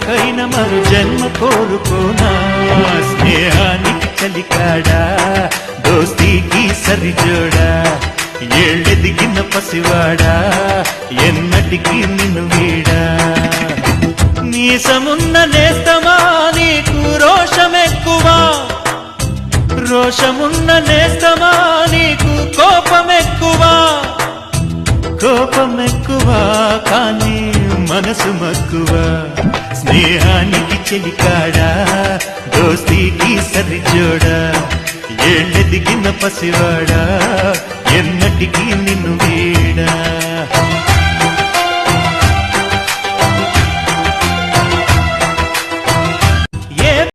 కొరకైన మరు జన్మ కోరుకోనా స్నేహానికి చలికాడా దోస్తీకి సరిజోడా ఏళ్ళెదిగిన పసివాడా ఎన్నటికి నిన్ను వీడా నీసమున్న నేస్తమా నీకు రోషమెక్కువా రోషమున్న నేస్తమా నీకు కోపమెక్కువా కోపమెక్కువా కానీ మనసు మక్కువా స్నేహానికి చెలికాడా దోస్తీకి సరిజోడా ఏళ్ళెదిగిన పసివాడా ఎన్నటికి నిన్ను వీడా